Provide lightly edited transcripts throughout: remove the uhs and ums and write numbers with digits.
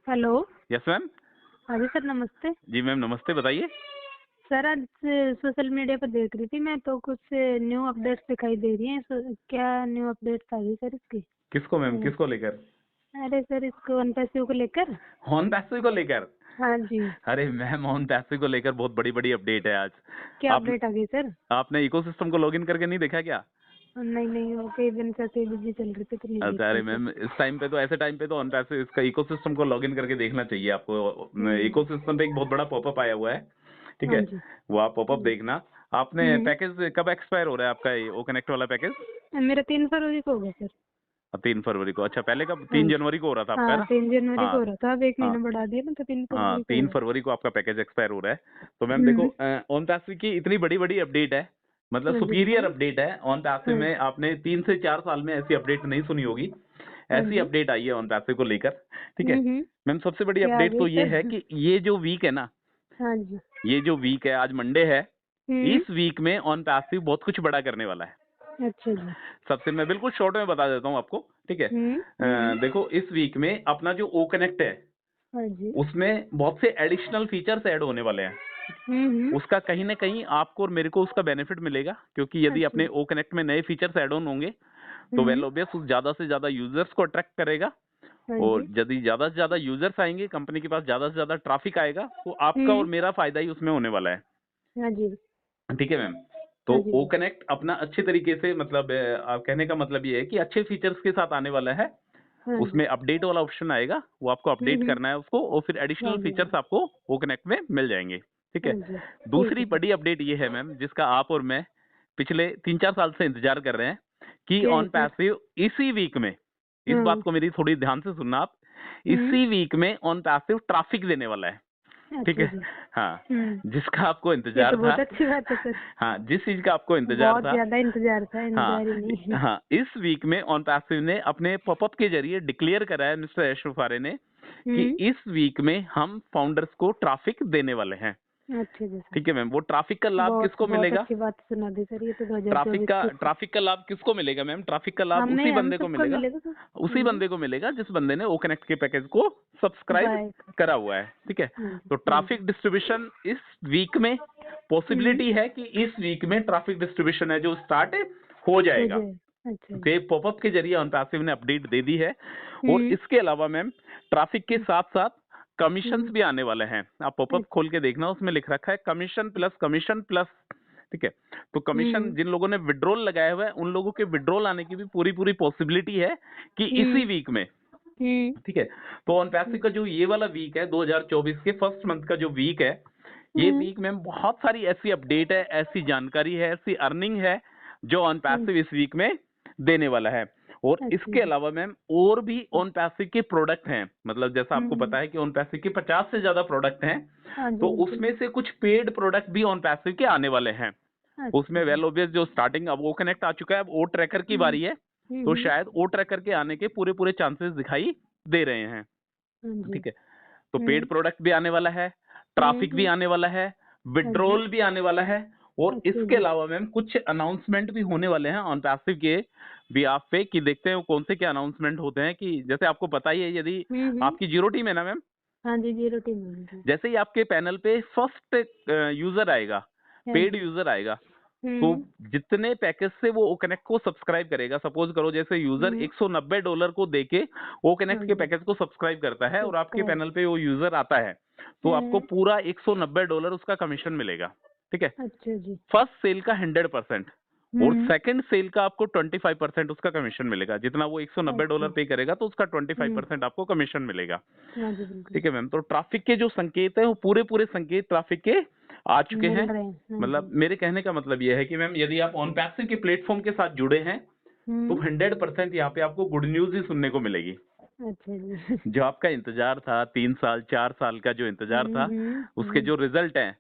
Hello. Yes ma'am. हाँ जी sir, नमस्ते। जी ma'am नमस्ते, बताइए। सर आज सोशल मीडिया पर देख रही थी मैं, तो कुछ न्यू अपडेट्स दिखाई दे रही हैं। क्या न्यू अपडेट्स आ गई सर इसकी? किसको मैम, हम्म, किसको लेकर? अरे सर, इसको वन पैसे को लेकर। ऑन पैसिव को लेकर? हाँ जी। अरे मैम, ऑन पैसिव को लेकर बहुत बड़ी बड़ी अपडेट है आज। क्या आप अपडेट आ गई सर? आपने इकोसिस्टम को लॉगिन करके नहीं देखा क्या? नहीं नहीं, वो कई दिन से ऐसे बिजी चल रही थी तो नहीं देख अच्छा, अरे पाई सर। मैम इस टाइम पे तो, ऐसे टाइम पे तो ऑन पैसिव इसका इकोसिस्टम को लॉगिन करके देखना चाहिए आपको। हम्म। इकोसिस्टम पे एक बहुत बड़ा पॉपअप आया हुआ है, ठीक हाँ है? जी। वो आप पॉपअप हम्म। देखना। आपने हम्म। पैकेज कब एक्सपायर हो रहा है आपका, ये ओ कनेक्ट वाला पैकेज? मेरा 3 फरवरी को होगा सर। 3 फरवरी को? अच्छा, पहले कब, हाँ 3 जनवरी जी। को हो रहा था आपका, है हाँ, ना? 3 जनवरी को हाँ हो रहा था, अब एक हाँ महीना बढ़ा दिया ना, तो तीन हाँ, फरवरी को 3 फरवरी को आपका पैकेज एक्सपायर हो रहा है। तो मैम देखो, हम्म। ऑन पैसिव की इतनी बड़ी बड़ी अपडेट है, मतलब हाँ जी, सुपीरियर बताइए। अपडेट है ऑन पैसिव हाँ। में। आपने 3 से 4 साल में ऐसी अपडेट नहीं सुनी होगी। हाँ ऐसी जी। अपडेट आई है ऑन पैसिव को लेकर, ठीक है? हम्म। मैम सबसे बड़ी क्या आ अपडेट गई तो ये है सर? कि ये जो वीक है ना, हाँ जी। ये जो वीक है, आज मंडे है, हम्म। इस वीक में ऑन पैसिव बहुत कुछ बड़ा करने वाला है। अच्छा जी। सबसे मैं बिल्कुल शॉर्ट में बता देता हूँ आपको, ठीक है? देखो, इस वीक में अपना जो ओ कनेक्ट है, हाँ जी। उसमें बहुत से एडिशनल फीचर्स ऐड होने वाले हैं। हम्म। उसका कहीं ना कहीं आपको और मेरे को उसका बेनिफिट मिलेगा, क्योंकि यदि अच्छा अपने जी। ओ कनेक्ट में नए फीचर्स ऐड ऑन होंगे तो हम्म। वेल ऑब्वियस ज्यादा से ज्यादा यूजर्स को अट्रैक्ट करेगा। हाँ और जी। यदि ज्यादा से ज्यादा यूजर्स आएंगे, कंपनी के पास ज्यादा से ज्यादा ट्रैफिक आएगा, तो आपका और हम्म। मेरा फायदा ही उसमें होने वाला है। हाँ जी। ठीक है मैम? तो हाँ जी ओ सर। कनेक्ट अपना अच्छे तरीके से, मतलब आप कहने का मतलब ये है कि अच्छे फीचर्स के साथ आने वाला है। हाँ जी। उसमें अपडेट वाला ऑप्शन आएगा, वो आपको अपडेट हम्म। करना है उसको, और फिर हाँ एडिशनल जी। फीचर्स आपको ओ कनेक्ट में मिल जाएंगे। ठीक हाँ है? जी, ठीक है दूसरी सर। बड़ी अपडेट ये है मैम, जिसका आप और मैं पिछले 3 4 साल से इंतजार कर रहे हैं, कि क्या है ऑन सर? पैसिव इसी वीक में, इस बात हाँ। को मेरी थोड़ी ध्यान से सुनना आप, हम्म। इसी वीक में ऑन पैसिव ट्रैफिक देने वाला है। ठीक अच्छा है? जी। हाँ, हम्म। जिसका आपको ये इंतजार तो था। बहुत अच्छी बात है सर। हाँ, जिस चीज का आपको इंतजार बहुत था। ज्यादा इंतजार था, हाँ इंतजार ही नहीं। हाँ, इस वीक में ऑन पैसिव ने अपने पॉपअप के जरिए डिक्लेयर करा है, मिस्टर यशु फारे ने, कि हम्म। इस वीक में हम फाउंडर्स को ट्रैफिक देने वाले हैं। अच्छा जी सर। ठीक है मैम? वो ट्रैफिक का लाभ बहुत किसको बहुत मिलेगा? अच्छी बात सुना दी सर, ये तो ट्रैफिक 2024 का की। ट्रैफिक का लाभ किसको मिलेगा मैम? ट्रैफिक का लाभ हमने उसी हम बंदे को सबको मिलेगा, मिलेगा सर। उसी बंदे को मिलेगा जिस बंदे ने ओ कनेक्ट के पैकेज को सब्सक्राइब बाय। करा हुआ है। ठीक है? हाँ जी। तो हाँ जी। ट्रैफिक डिस्ट्रीब्यूशन इस वीक में, हम्म। पॉसिबिलिटी है कि इस वीक में ट्रैफिक डिस्ट्रीब्यूशन है जो स्टार्ट हो हो जाएगा। जाए। अच्छा जी। के पॉपअप के जरिए ऑनपैसिव ने अपडेट दे दी है। और हम्म। इसके अलावा मैम, ट्रैफिक के साथ साथ कमीशंस हम्म। भी आने वाले हैं। आप पॉपअप अच्छा। खोल के देखना, उसमें लिख रखा है कमीशन प्लस कमीशन प्लस। ठीक है? तो कमीशन हम्म। जिन लोगों ने विड्रॉल लगाया हुआ है, उन लोगों के विड्रॉल आने की भी पूरी पूरी पॉसिबिलिटी है कि इसी हम्म। वीक में। हम्म। ठीक है? तो ऑनपैसिव का जो ये वाला वीक है, 2024 के फर्स्ट मंथ का जो वीक है, ये हम्म। वीक में बहुत सारी ऐसी अपडेट है, ऐसी जानकारी है, ऐसी अर्निंग है, जो ऑन हम्म। पैसिव इस वीक में देने वाला है। और अच्छा इसके जी। अलावा मैम और भी ऑन पैसिव के प्रोडक्ट हैं, मतलब जैसा आपको पता है कि ऑन पैसिव के 50 से ज्यादा प्रोडक्ट हैं। हाँ जी तो बिल्कुल। उसमें से कुछ पेड प्रोडक्ट भी ऑन पैसिव के आने वाले हैं। अच्छा उसमें जी। वेल ओबियस जो स्टार्टिंग, अब वो कनेक्ट आ चुका है, अब ओ ट्रैकर की हम्म। बारी है। तो शायद ओ ट्रैकर के आने के पूरे पूरे चांसेस दिखाई दे रहे हैं। हाँ जी। ठीक है? तो पेड हम्म। प्रोडक्ट भी आने वाला है, ट्रैफिक भी हम्म। आने वाला है, हाँ जी। विड्रॉल भी आने वाला है। और अच्छा इसके जी। अलावा मैम कुछ अनाउंसमेंट भी होने वाले हैं ऑन पैसिव के बिहाफ पे, कि देखते हैं वो कौन से क्या अनाउंसमेंट होते हैं। कि जैसे आपको पता ही है, यदि हम्म। आपकी जीरो टीम है ना मैम, हाँ जी, 0 टीम है जी। जैसे ही आपके पैनल पे फर्स्ट यूजर आएगा, हाँ पेड जी। यूजर आएगा, तो हम्म। जितने पैकेज से वो ओ कनेक्ट को सब्सक्राइब करेगा, सपोज करो जैसे यूजर हम्म। $190 को देके ओ हाँ कनेक्ट के जी। पैकेज को सब्सक्राइब करता है, और आपके सब्सक्राइब। पैनल पे वो यूजर आता है, तो आपको हम्म। पूरा $190 उसका कमीशन मिलेगा। ठीक है? अच्छा जी। फर्स्ट सेल का 100%, और हम्म। सेकंड सेल का आपको 25% उसका कमीशन मिलेगा। जितना वो $190 अच्छा। पे करेगा, तो उसका हम्म। 25% आपको कमीशन मिलेगा। हाँ जी बिल्कुल। ठीक है मैम? तो ट्रैफिक के जो संकेत है, वो पूरे पूरे संकेत ट्रैफिक के आ चुके मिल हैं। रहे हैं, हाँ मतलब जी। मेरे कहने का मतलब यह है कि मैम, यदि आप ऑन पैसिव के प्लेटफॉर्म के साथ जुड़े हैं, तो हम्म। 100% यहाँ पे आपको गुड न्यूज ही सुनने को मिलेगी। अच्छा जी। जो आपका इंतजार था, 3 साल 4 साल का जो इंतजार था, उसके जो रिजल्ट हैं,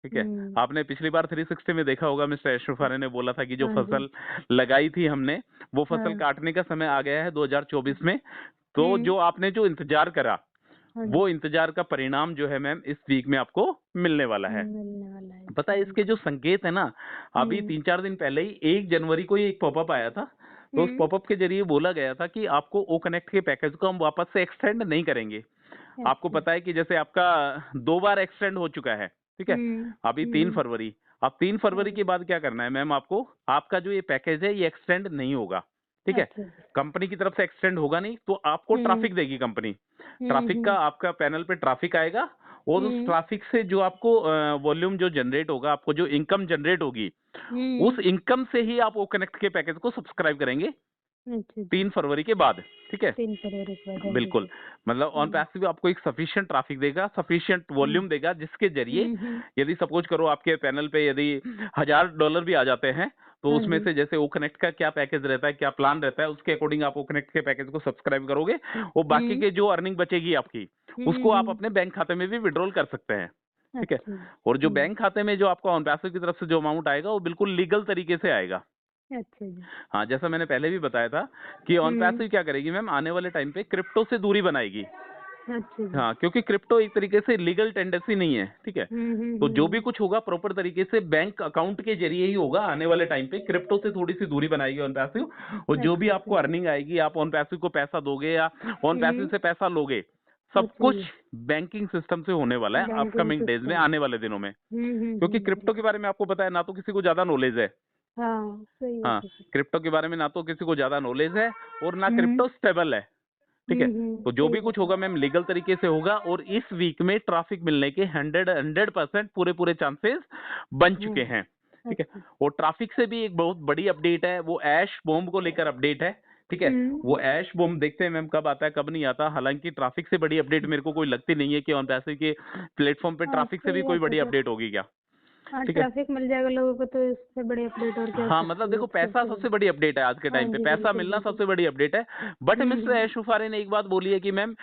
ठीक है? हम्म। आपने पिछली बार 360 में देखा होगा, मिस्टर अशरफ फारे ने बोला था कि जो हाँ जी। फसल लगाई थी हमने, वो फसल हाँ। काटने का समय आ गया है 2024 में। तो हम्म। जो आपने जो इंतजार करा, हाँ जी। वो इंतजार का परिणाम जो है मैम, इस वीक में आपको मिलने वाला है। मिलने वाला है, पता अच्छा है जी। इसके जो संकेत है ना, अभी हम्म। 3 4 दिन पहले ही 1 जनवरी को ही एक पॉपअप आया था। तो उस हम्म। पॉपअप के जरिए बोला गया था कि आपको ओ कनेक्ट के पैकेज को हम वापस से एक्सटेंड नहीं करेंगे, आपको अच्छा। पता है कि जैसे आपका 2 बार एक्सटेंड हो चुका है, ठीक है? अभी 3 फरवरी, अब 3 फरवरी के बाद क्या करना है मैम आपको, आपका जो ये पैकेज है ये एक्सटेंड नहीं होगा, ठीक है? अच्छा जी। कंपनी की तरफ से एक्सटेंड होगा नहीं, तो आपको ट्रैफिक देगी कंपनी। ट्रैफिक का आपका पैनल पे ट्रैफिक आएगा और उस ट्रैफिक से जो आपको वॉल्यूम जो जनरेट होगा, आपको जो इनकम जनरेट होगी, उस इनकम से ही आप वो कनेक्ट के पैकेज को सब्सक्राइब करेंगे अच्छा जी। 3 फरवरी के बाद, ठीक है? 3 फरवरी के बाद, हाँ जी बिल्कुल, सर। मतलब ऑन पैसिव आपको एक सफिशिएंट ट्रैफिक देगा, सफिशिएंट वॉल्यूम देगा, जिसके जरिए यदि सपोज करो आपके पैनल पे यदि $1000 भी आ जाते हैं, तो हाँ उसमें जी। से जैसे वो कनेक्ट का क्या पैकेज रहता है, क्या प्लान रहता है, उसके अकॉर्डिंग आप वो कनेक्ट के पैकेज को सब्सक्राइब करोगे और बाकी के जो अर्निंग बचेगी आपकी, उसको आप अपने बैंक खाते में भी विड्रॉल कर सकते हैं, ठीक है? अच्छा जी। और जो बैंक खाते में जो आपको ऑन पैसिव की तरफ से जो अमाउंट आएगा, वो बिल्कुल लीगल तरीके से आएगा। अच्छा जी। हाँ, जैसा मैंने पहले भी बताया था कि ऑन पैसिव क्या करेगी मैम, आने वाले टाइम पे क्रिप्टो से दूरी बनाएगी। अच्छा जी। हाँ, क्योंकि क्रिप्टो एक तरीके से लीगल टेंडेंसी नहीं है, ठीक है? तो जो भी कुछ होगा प्रॉपर तरीके से बैंक अकाउंट के जरिए ही होगा आने वाले टाइम पे। क्रिप्टो से थोड़ी सी दूरी बनाएगी ऑन पैसिव, और जो भी अच्छा आपको सर। अर्निंग आएगी, आप ऑन पैसिव को पैसा दोगे या ऑन पैसिव से पैसा लोगे, सब अच्छा कुछ जी। बैंकिंग सिस्टम से होने वाला है बैंकिंग अपकमिंग डेज में, सिस्टम। आने वाले दिनों में। क्योंकि क्रिप्टो के बारे में आपको पता है, ना तो किसी को ज्यादा नॉलेज है। हाँ, सही हाँ, बात है सर। क्रिप्टो के बारे में ना तो किसी को ज्यादा नॉलेज है और ना क्रिप्टो स्टेबल है, ठीक है? तो जो सही भी कुछ बात है। होगा मैम लीगल तरीके से होगा, और इस वीक में ट्रैफिक मिलने के 100% पूरे चांसेस बन चुके हैं, ठीक है? अच्छा। और ट्रैफिक से भी एक बहुत बड़ी अपडेट है, वो ऐश बॉम्ब को लेकर अपडेट है, ठीक है? वो ऐश बॉम्ब देखते हैं मैम कब आता है कब नहीं आता। हालांकि ट्रैफिक से बड़ी अपडेट मेरे को कोई लगती नहीं है कि ऑन पैसे के प्लेटफॉर्म पे हाँ, ट्रैफिक से भी सही कोई बात है बड़ी सर। अपडेट होगी क्या, हाँ, ठीक है? ट्रैफिक मिल जाएगा लोगों को तो इससे बड़ी अपडेट और क्या हो हाँ, मतलब सकती है, देखो पैसा सबसे सबसे बड़ी। बड़ी अपडेट है आज के हाँ टाइम पे, जी, पैसा बिल्कुल, मिलना बिल्कुल। सबसे बड़ी अपडेट है। बट मिस्टर ऐश उफारे ने एक बात बोली है कि मैम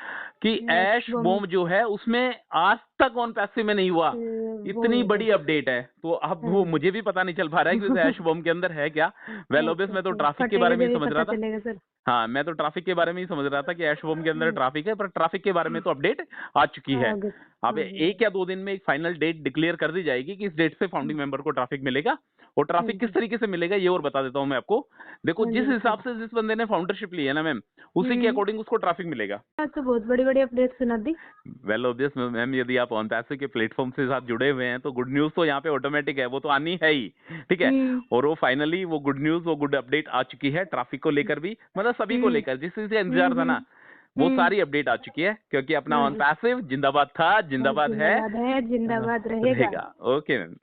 कि नेक्स्ट ऐश बम। बॉम्ब जो है उसमें आज तक ऑन पैसे में नहीं हुआ, वो इतनी है। बड़ी अपडेट है। तो अब हाँ वो जी। मुझे भी पता नहीं चल पा रहा है कि उस ऐश बॉम्ब के अंदर है क्या। वेल ऑब्वियस अच्छा मैं तो अच्छा, ट्रैफिक के बारे फटेगा में ही जब ही समझ पता रहा था। चलेगा सर। हाँ, मैं तो ट्रैफिक के बारे में ही समझ रहा था कि ऐश बॉम्ब के अंदर ट्रैफिक है, पर ट्रैफिक के बारे में तो अपडेट आ चुकी है। आगे। अब हाँ जी। 1 या 2 दिन में एक फाइनल डेट डिक्लेयर कर दी जाएगी कि इस डेट से फाउंडिंग मेंबर को ट्रैफिक मिलेगा, और हाँ ट्रैफिक किस जी। तरीके से मिलेगा ये और बता देता हूँ मैं आपको। देखो, हाँ जी, जिस हिसाब बताइए। से जिस बंदे ने फाउंडरशिप ली है ना मैम, उसी के अकॉर्डिंग उसको ट्रैफिक मिलेगा। आज तो बहुत बड़ी बड़ी अपडेट सुना दी। वेल ऑब्वियस मैम, यदि आप ऑन पैसे के प्लेटफॉर्म से साथ जुड़े हुए हैं तो गुड न्यूज तो यहाँ पे ऑटोमेटिक है, वो तो आनी है ही, ठीक है? और वो फाइनली वो गुड न्यूज, वो गुड अपडेट आ चुकी है ट्रैफिक को लेकर भी, मतलब सभी को लेकर, जिस चीज का इंतजार था ना, वो सारी अपडेट आ चुकी है। क्योंकि अपना हाँ ऑन जी। पैसिव जिंदाबाद था, और जिंदाबाद है, जिंदाबाद है, जिंदाबाद रहेगा। रहेगा। Okay ma'am.